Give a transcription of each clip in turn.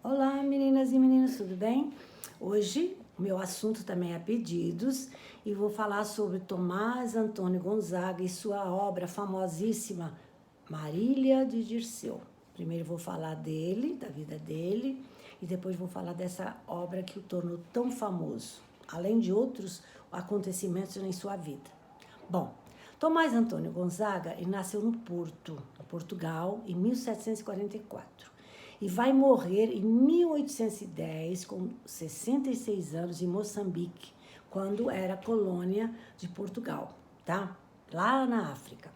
Olá, meninas e meninos, tudo bem? Hoje, o meu assunto também é pedidos e vou falar sobre Tomás Antônio Gonzaga e sua obra famosíssima, Marília de Dirceu. Primeiro vou falar dele, da vida dele, e depois vou falar dessa obra que o tornou tão famoso, além de outros acontecimentos em sua vida. Bom, Tomás Antônio Gonzaga, ele nasceu no Porto, Portugal, em 1744. E vai morrer em 1810, com 66 anos, em Moçambique, quando era colônia de Portugal, tá? Lá na África.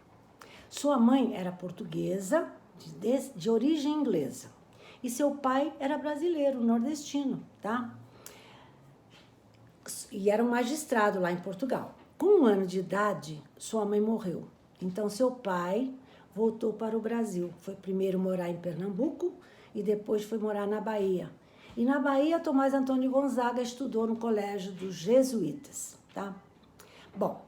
Sua mãe era portuguesa, de origem inglesa. E seu pai era brasileiro, nordestino, tá? E era um magistrado lá em Portugal. Com 1 ano de idade, sua mãe morreu. Então, seu pai voltou para o Brasil. Foi primeiro morar em Pernambuco e depois foi morar na Bahia. E na Bahia, Tomás Antônio Gonzaga estudou no colégio dos jesuítas, tá? Bom,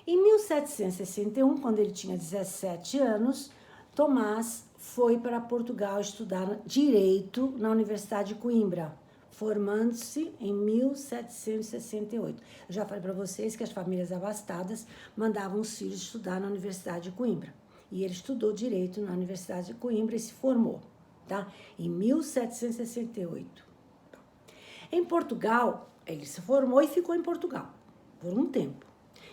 em 1761, quando ele tinha 17 anos, Tomás foi para Portugal estudar Direito na Universidade de Coimbra, formando-se em 1768. Eu já falei para vocês que as famílias abastadas mandavam os filhos estudar na Universidade de Coimbra. E ele estudou Direito na Universidade de Coimbra e se formou, tá? Em 1768. Em Portugal, ele se formou e ficou em Portugal por um tempo.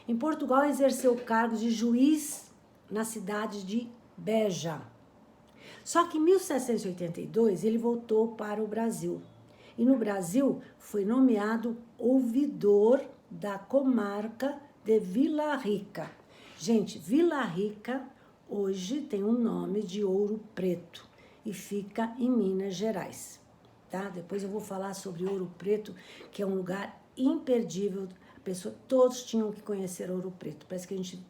Em Portugal, exerceu o cargo de juiz na cidade de Beja. Só que em 1782, ele voltou para o Brasil. E no Brasil, foi nomeado ouvidor da comarca de Vila Rica. Gente, Vila Rica hoje tem o nome de Ouro Preto e fica em Minas Gerais, tá? Depois eu vou falar sobre Ouro Preto, que é um lugar imperdível. Todos tinham que conhecer Ouro Preto. Parece que a gente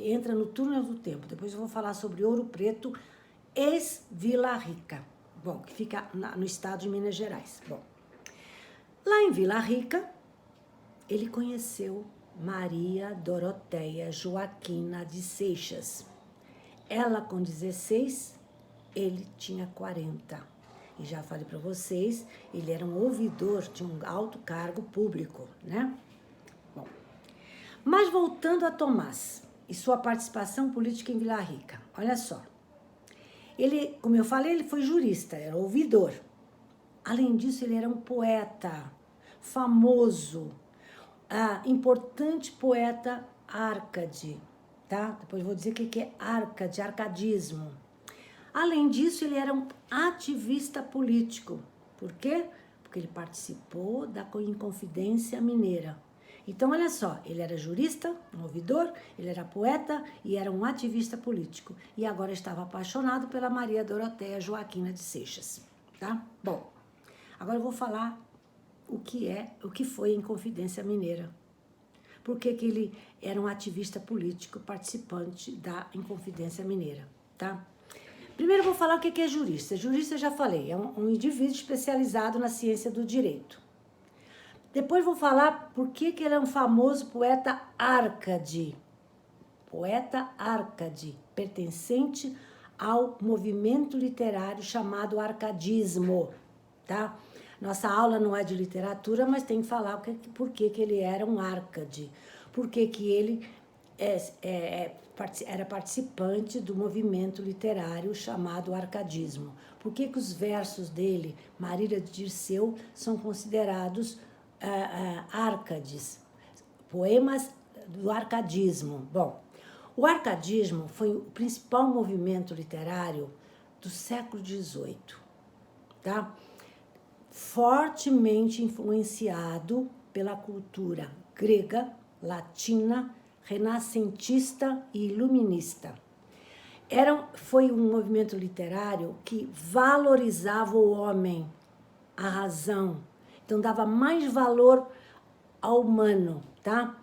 entra no túnel do tempo. Depois eu vou falar sobre Ouro Preto, ex-Vila Rica, bom, que fica no estado de Minas Gerais. Bom, lá em Vila Rica, ele conheceu Maria Doroteia Joaquina de Seixas. Ela com 16, ele tinha 40. E já falei para vocês, ele era um ouvidor de um alto cargo público, né? Bom, mas voltando a Tomás e sua participação política em Vila Rica, olha só. Ele, como eu falei, ele foi jurista, era ouvidor. Além disso, ele era um poeta famoso, importante poeta árcade, tá? Depois eu vou dizer o que é árcade, arcadismo. Além disso, ele era um ativista político. Por quê? Porque ele participou da Inconfidência Mineira. Então, olha só, ele era jurista, um ouvidor, ele era poeta e era um ativista político. E agora estava apaixonado pela Maria Doroteia Joaquina de Seixas, tá? Bom, agora eu vou falar o que foi a Inconfidência Mineira. Por que ele era um ativista político participante da Inconfidência Mineira, tá? Primeiro eu vou falar o que é jurista. Jurista, eu já falei, é um indivíduo especializado na ciência do direito. Depois vou falar por que ele é um famoso poeta árcade. Poeta árcade, pertencente ao movimento literário chamado arcadismo, tá? Nossa aula não é de literatura, mas tem que falar por que ele era um árcade. Por que ele era participante do movimento literário chamado arcadismo. Por que os versos dele, Marília de Dirceu, são considerados árcades, poemas do arcadismo? Bom, o arcadismo foi o principal movimento literário do século XVIII, tá? Fortemente influenciado pela cultura grega, latina, renascentista e iluminista. Foi um movimento literário que valorizava o homem, a razão. Então, dava mais valor ao humano, tá?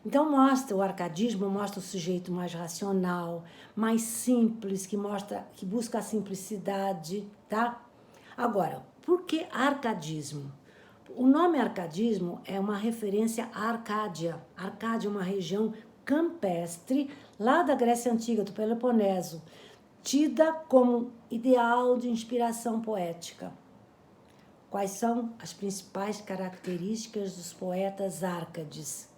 Então, o arcadismo mostra o sujeito mais racional, mais simples, que busca a simplicidade, tá? Agora, por que arcadismo? O nome arcadismo é uma referência à Arcádia. Arcádia é uma região campestre lá da Grécia Antiga, do Peloponeso, tida como ideal de inspiração poética, Quais são as principais características dos poetas Árcades?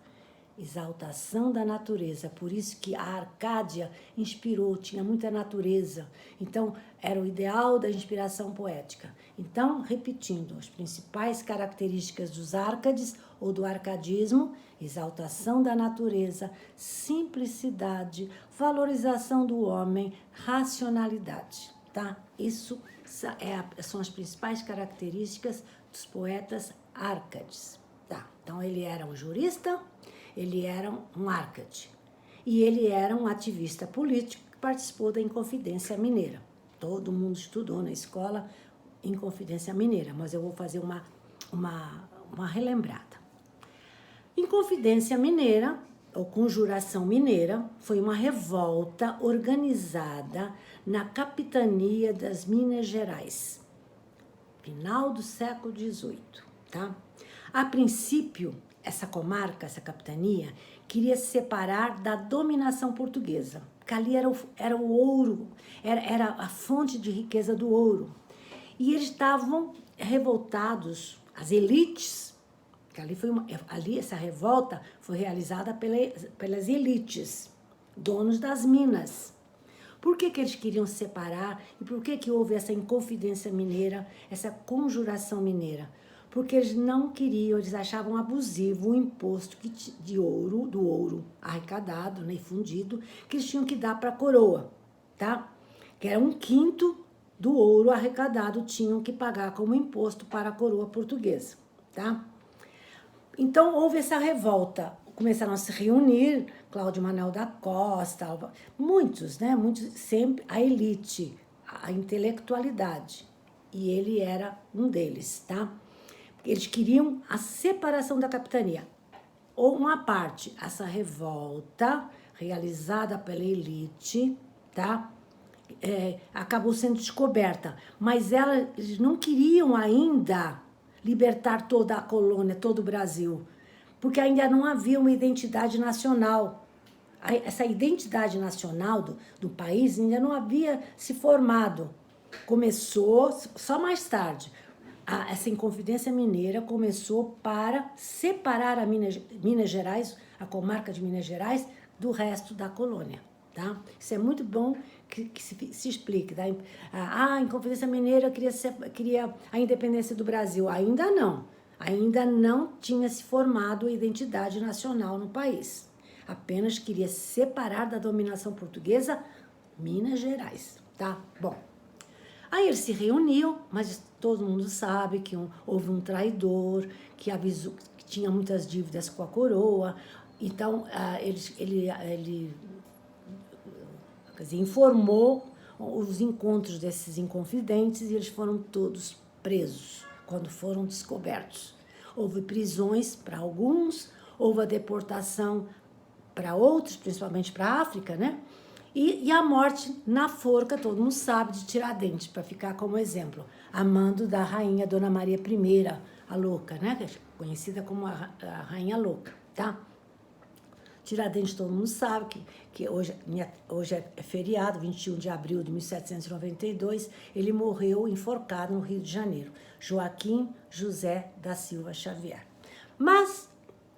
Exaltação da natureza, por isso que a Arcádia inspirou, tinha muita natureza, então era o ideal da inspiração poética. Então, repetindo, as principais características dos Árcades ou do arcadismo: exaltação da natureza, simplicidade, valorização do homem, racionalidade, tá? Isso são as principais características dos poetas Árcades, tá? Então, ele era um jurista, ele era um Árcade e ele era um ativista político que participou da Inconfidência Mineira. Todo mundo estudou na escola Inconfidência Mineira, mas eu vou fazer uma relembrada. Inconfidência Mineira, ou Conjuração Mineira, foi uma revolta organizada na capitania das Minas Gerais, final do século XVIII, tá? A princípio, essa comarca, essa capitania, queria se separar da dominação portuguesa, porque ali era o ouro, era a fonte de riqueza do ouro. E eles estavam revoltados, as elites, que ali essa revolta foi realizada pelas elites, donos das minas. Por que eles queriam se separar e por que houve essa Inconfidência Mineira, essa Conjuração Mineira? Porque eles não queriam, eles achavam abusivo o imposto do ouro arrecadado, né, e fundido, que eles tinham que dar para a coroa, tá? Que era 1/5 do ouro arrecadado, tinham que pagar como imposto para a coroa portuguesa, tá? Então, houve essa revolta, começaram a se reunir, Cláudio Manuel da Costa, muitos, sempre a elite, a intelectualidade, e ele era um deles, tá? Eles queriam a separação da capitania. Ou uma parte, essa revolta realizada pela elite, tá? Acabou sendo descoberta. Mas eles não queriam ainda libertar toda a colônia, todo o Brasil, porque ainda não havia uma identidade nacional. Essa identidade nacional do país ainda não havia se formado. Começou só mais tarde. Essa Inconfidência Mineira começou para separar a Minas Gerais, a comarca de Minas Gerais, do resto da colônia, tá? Isso é muito bom que se explique, tá? A Inconfidência Mineira queria a independência do Brasil. Ainda não tinha se formado a identidade nacional no país. Apenas queria separar da dominação portuguesa Minas Gerais, tá? Bom, aí eles se reuniam, mas todo mundo sabe que houve um traidor, que avisou que tinha muitas dívidas com a coroa. Então, ele informou os encontros desses inconfidentes e eles foram todos presos quando foram descobertos. Houve prisões para alguns, houve a deportação para outros, principalmente para a África, né? E a morte na forca, todo mundo sabe, de Tiradentes, para ficar como exemplo, a mando da rainha Dona Maria I, a Louca, né? Conhecida como a Rainha Louca, tá? Tiradentes, todo mundo sabe que hoje é feriado, 21 de abril de 1792, ele morreu enforcado no Rio de Janeiro. Joaquim José da Silva Xavier. Mas,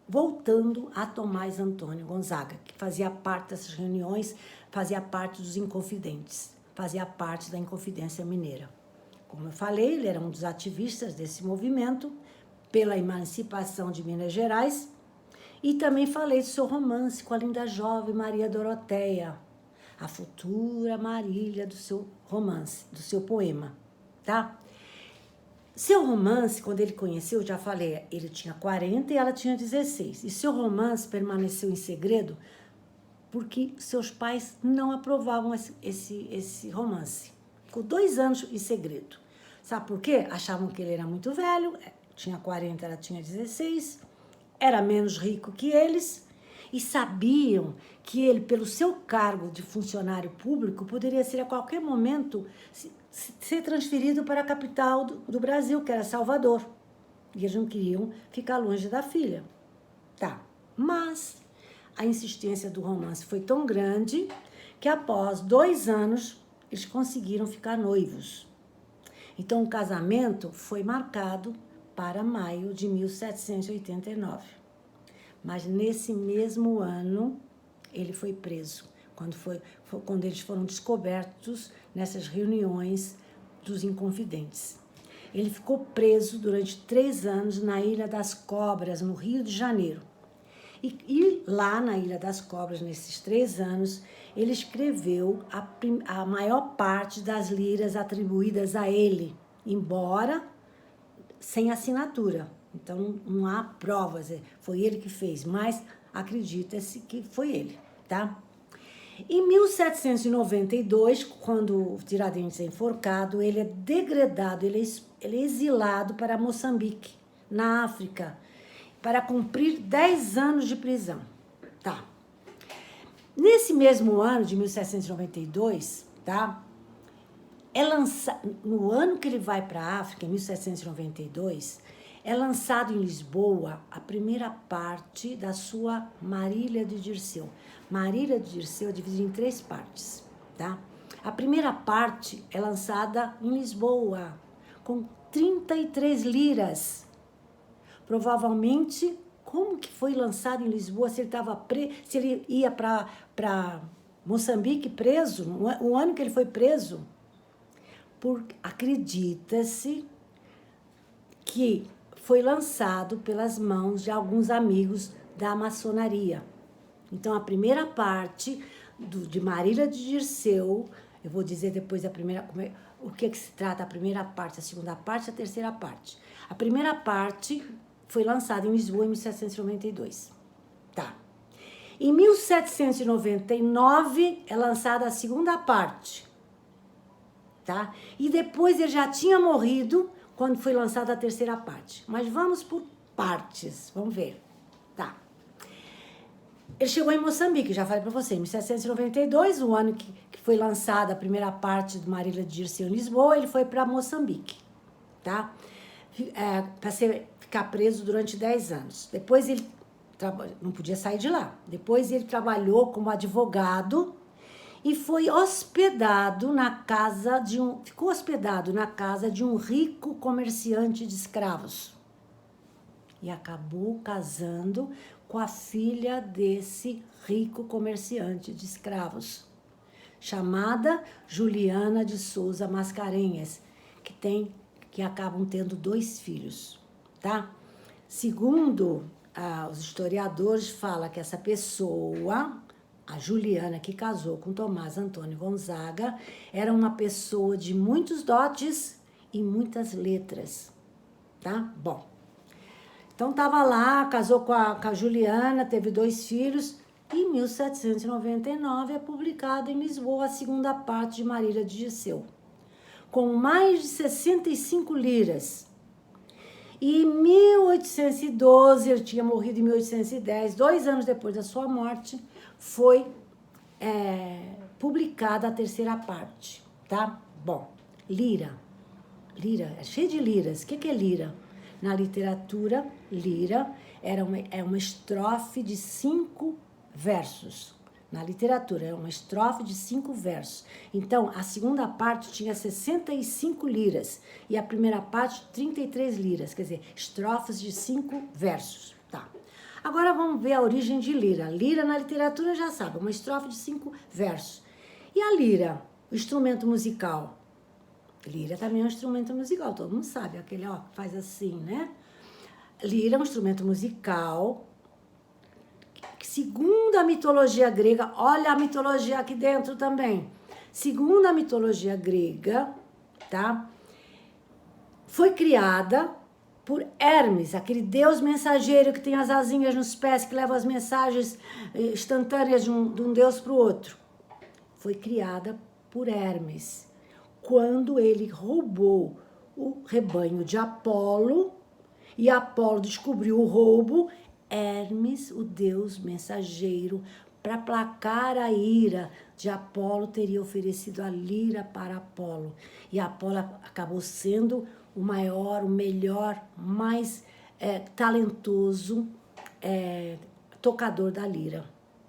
voltando a Tomás Antônio Gonzaga, que fazia parte dessas reuniões, fazia parte dos Inconfidentes, fazia parte da Inconfidência Mineira. Como eu falei, ele era um dos ativistas desse movimento pela emancipação de Minas Gerais. E também falei do seu romance com a linda jovem Maria Doroteia, a futura Marília do seu romance, do seu poema, tá? Seu romance, quando ele conheceu, já falei, ele tinha 40 e ela tinha 16. E seu romance permaneceu em segredo porque seus pais não aprovavam esse romance. Ficou 2 anos em segredo. Sabe por quê? Achavam que ele era muito velho, tinha 40, ela tinha 16, era menos rico que eles e sabiam que ele, pelo seu cargo de funcionário público, poderia ser a qualquer momento ser transferido para a capital do Brasil, que era Salvador. E eles não queriam ficar longe da filha. Tá, mas a insistência do romance foi tão grande que após 2 anos eles conseguiram ficar noivos. Então, o casamento foi marcado para maio de 1789. Mas nesse mesmo ano, ele foi preso, quando eles foram descobertos nessas reuniões dos Inconfidentes. Ele ficou preso durante 3 anos na Ilha das Cobras, no Rio de Janeiro. E lá na Ilha das Cobras, nesses 3 anos, ele escreveu a maior parte das liras atribuídas a ele, embora sem assinatura. Então, não há provas, foi ele que fez, mas acredita-se que foi ele, tá? Em 1792, quando o Tiradentes é enforcado, ele é degradado, ele é exilado para Moçambique, na África, para cumprir 10 anos de prisão. Tá. Nesse mesmo ano, de 1792, tá? No ano que ele vai para a África, em 1792, é lançado em Lisboa a primeira parte da sua Marília de Dirceu. Marília de Dirceu é dividida em 3 partes, tá? A primeira parte é lançada em Lisboa, com 33 liras. Provavelmente, como que foi lançado em Lisboa, se ele ia para Moçambique preso, o ano que ele foi preso? Acredita-se que foi lançado pelas mãos de alguns amigos da maçonaria. Então, a primeira parte de Marília de Dirceu, eu vou dizer depois o que se trata a primeira parte, a segunda parte e a terceira parte. A primeira parte foi lançada em Lisboa em 1792. Tá. Em 1799 é lançada a segunda parte. Tá? E depois ele já tinha morrido quando foi lançada a terceira parte. Mas vamos por partes, vamos ver. Tá. Ele chegou em Moçambique, já falei para você, em 1792, o ano que foi lançada a primeira parte do Marília de Dirceu em Lisboa, ele foi para Moçambique, tá? Para ficar preso durante 10 anos. Depois ele não podia sair de lá. Depois ele trabalhou como advogado e foi hospedado ficou hospedado na casa de um rico comerciante de escravos. E acabou casando com a filha desse rico comerciante de escravos, chamada Juliana de Souza Mascarenhas, que acabam tendo 2 filhos, tá? Segundo os historiadores, fala que essa pessoa, a Juliana, que casou com Tomás Antônio Gonzaga, era uma pessoa de muitos dotes e muitas letras, tá? Bom, então estava lá, casou com a Juliana, teve 2 filhos, e em 1799 é publicada em Lisboa a segunda parte de Marília de Dirceu, com mais de 65 liras. E em 1812, ele tinha morrido em 1810, 2 anos depois da sua morte, foi publicada a terceira parte, tá? Bom, lira, é cheio de liras. O que é lira? Na literatura, lira é uma estrofe de 5 versos. Na literatura, é uma estrofe de 5 versos. Então, a segunda parte tinha 65 liras e a primeira parte 33 liras, quer dizer, estrofes de 5 versos. Tá. Agora vamos ver a origem de lira. Lira na literatura já sabe, uma estrofe de 5 versos. E a lira, o instrumento musical? Lira também é um instrumento musical, todo mundo sabe, aquele ó, que faz assim, né? Lira é um instrumento musical que, segundo a mitologia grega, olha a mitologia aqui dentro também. Segundo a mitologia grega, tá? Foi criada por Hermes, aquele deus mensageiro que tem as asinhas nos pés, que leva as mensagens instantâneas de um deus para o outro. Foi criada por Hermes, quando ele roubou o rebanho de Apolo, e Apolo descobriu o roubo, Hermes, o deus mensageiro, para aplacar a ira de Apolo, teria oferecido a lira para Apolo. E Apolo acabou sendo o maior, o melhor, mais talentoso tocador da lira,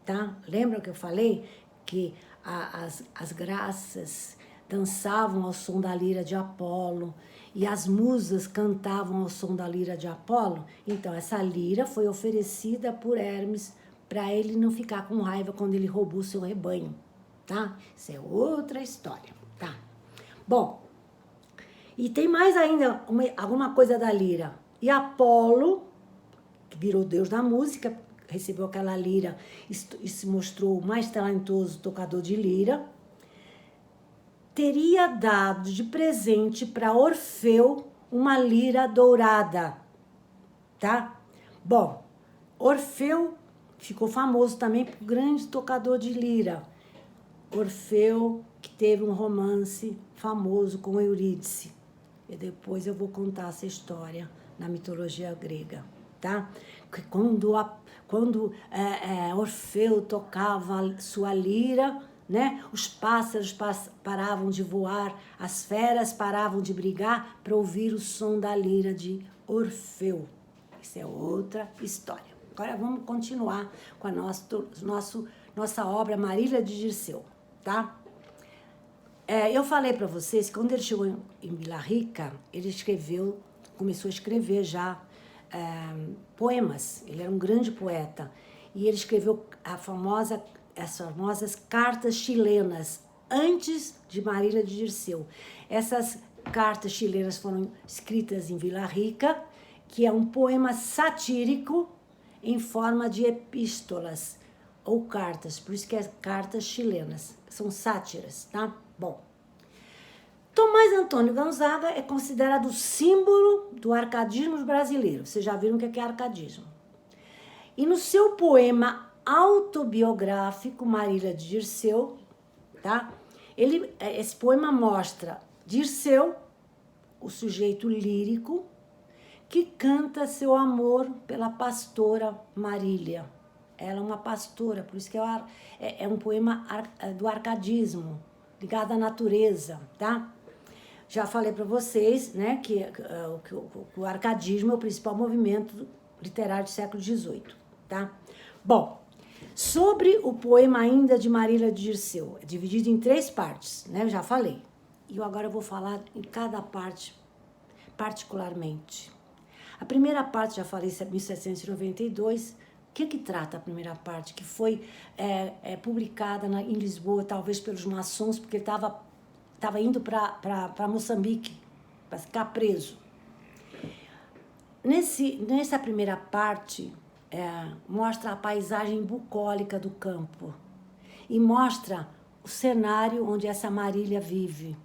tá? Lembra que eu falei que as graças dançavam ao som da lira de Apolo e as musas cantavam ao som da lira de Apolo. Então, essa lira foi oferecida por Hermes para ele não ficar com raiva quando ele roubou seu rebanho, tá? Isso é outra história, tá? Bom, e tem mais ainda alguma coisa da lira. E Apolo, que virou deus da música, recebeu aquela lira e se mostrou o mais talentoso tocador de lira, teria dado de presente para Orfeu uma lira dourada, tá? Bom, Orfeu ficou famoso também por grande tocador de lira. Orfeu, que teve um romance famoso com Eurídice. E depois eu vou contar essa história na mitologia grega, tá? Quando Orfeu tocava sua lira, né? Os pássaros paravam de voar, as feras paravam de brigar para ouvir o som da lira de Orfeu. Isso é outra história. Agora vamos continuar com a nossa obra Marília de Dirceu, tá? Eu falei para vocês que quando ele chegou em Vila Rica, ele começou a escrever já poemas. Ele era um grande poeta e ele escreveu as famosas cartas chilenas antes de Marília de Dirceu. Essas cartas chilenas foram escritas em Vila Rica, que é um poema satírico em forma de epístolas ou cartas, por isso que é cartas chilenas, são sátiras, tá? Bom, Tomás Antônio Gonzaga é considerado o símbolo do arcadismo brasileiro. Vocês já viram o que é arcadismo. E no seu poema autobiográfico, Marília de Dirceu, tá? Esse poema mostra Dirceu, o sujeito lírico, que canta seu amor pela pastora Marília. Ela é uma pastora, por isso que é um poema do arcadismo, ligado à natureza, tá? Já falei para vocês, né, que o arcadismo é o principal movimento literário do século XVIII, tá? Bom, sobre o poema ainda de Marília de Dirceu, é dividido em 3 partes, né? Eu já falei. E agora eu vou falar em cada parte particularmente. A primeira parte, já falei, é 1792. O que trata a primeira parte? Que foi publicada em Lisboa, talvez pelos maçons, porque ele estava indo para Moçambique, para ficar preso. Nessa primeira parte, mostra a paisagem bucólica do campo e mostra o cenário onde essa Marília vive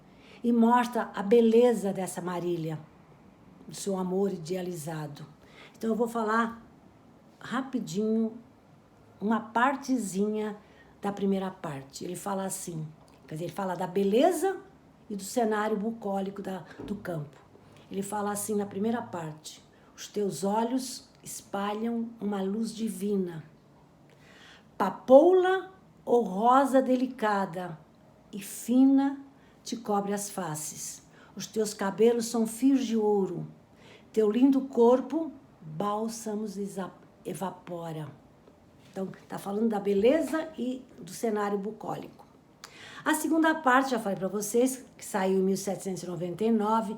e mostra a beleza dessa Marília, do seu amor idealizado. Então eu vou falar rapidinho uma partezinha da primeira parte. Ele fala assim, quer dizer, ele fala da beleza e do cenário bucólico do campo. Ele fala assim na primeira parte: os teus olhos espalham uma luz divina, papoula ou rosa delicada e fina te cobre as faces. Os teus cabelos são fios de ouro, teu lindo corpo bálsamos evapora. Então, está falando da beleza e do cenário bucólico. A segunda parte, já falei para vocês, que saiu em 1799,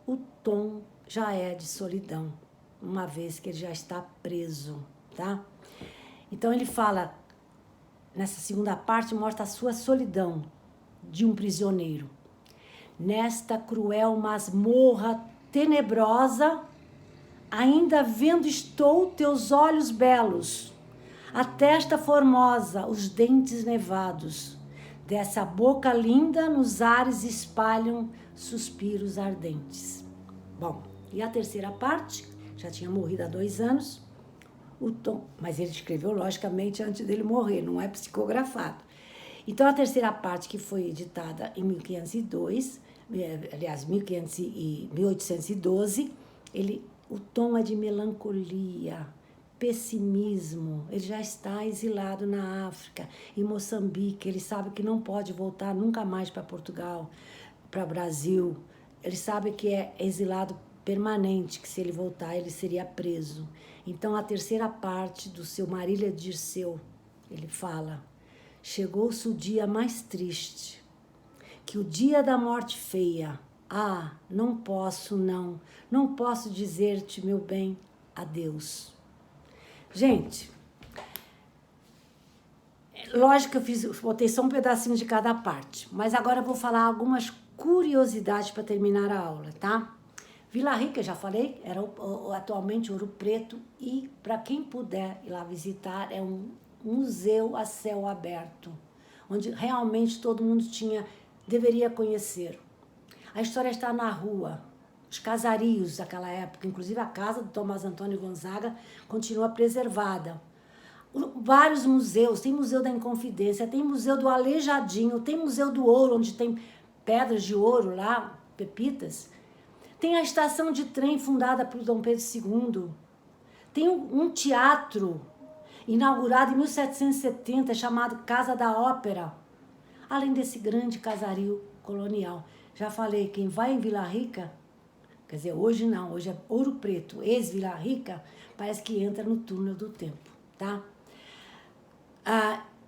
o tom já é de solidão, uma vez que ele já está preso, tá? Então, ele fala, nessa segunda parte, mostra a sua solidão de um prisioneiro. Nesta cruel masmorra tenebrosa, ainda vendo estou teus olhos belos, a testa formosa, os dentes nevados. Dessa boca linda nos ares espalham suspiros ardentes. Bom, e a terceira parte, já tinha morrido há 2 anos, o tom, mas ele escreveu logicamente antes dele morrer, não é psicografado. Então a terceira parte, que foi editada em 1502, aliás, 1812, o tom é de melancolia, pessimismo. Ele já está exilado na África, em Moçambique. Ele sabe que não pode voltar nunca mais para Portugal, para o Brasil. Ele sabe que é exilado permanente, que se ele voltar ele seria preso. Então a terceira parte do seu Marília de Dirceu, ele fala: chegou-se o dia mais triste, que o dia da morte feia, não posso não posso dizer-te, meu bem, adeus. Gente, lógico que botei só um pedacinho de cada parte, mas agora eu vou falar algumas curiosidades para terminar a aula, tá? Vila Rica, já falei, era atualmente Ouro Preto, e para quem puder ir lá visitar, é um museu a céu aberto, onde realmente todo mundo deveria conhecer. A história está na rua, os casarios daquela época, inclusive a casa do Tomás Antônio Gonzaga continua preservada. Vários museus, tem Museu da Inconfidência, tem Museu do Aleijadinho, tem Museu do Ouro, onde tem pedras de ouro lá, pepitas. Tem a estação de trem fundada por Dom Pedro II. Tem um teatro inaugurado em 1770, chamado Casa da Ópera. Além desse grande casario colonial. Já falei, quem vai em Vila Rica, quer dizer, hoje não, hoje é Ouro Preto, ex-Vila Rica, parece que entra no túnel do tempo, tá?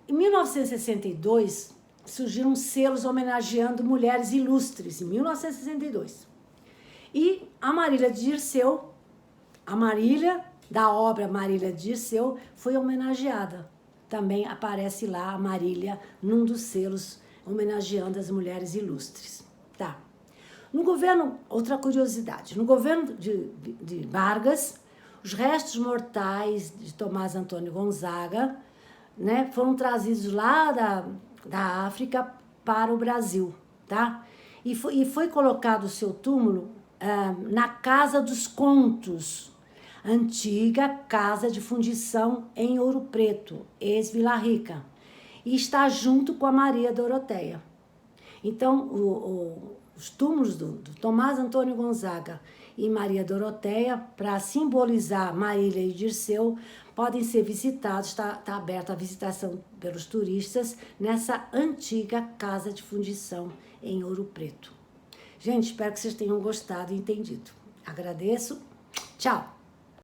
Em 1962, surgiram selos homenageando mulheres ilustres, em 1962. E a Marília de Dirceu, a Marília, da obra Marília de Dirceu, foi homenageada. Também aparece lá a Marília num dos selos homenageando as mulheres ilustres. Tá. No governo, outra curiosidade, no governo de Vargas, os restos mortais de Tomás Antônio Gonzaga, né, foram trazidos lá da África para o Brasil, tá? E foi colocado o seu túmulo na Casa dos Contos, antiga casa de fundição em Ouro Preto, ex-Vila Rica, e está junto com a Maria Doroteia. Então, os túmulos do Tomás Antônio Gonzaga e Maria Doroteia, para simbolizar Marília e Dirceu, podem ser visitados, está aberta a visitação pelos turistas nessa antiga casa de fundição em Ouro Preto. Gente, espero que vocês tenham gostado e entendido. Agradeço. Tchau!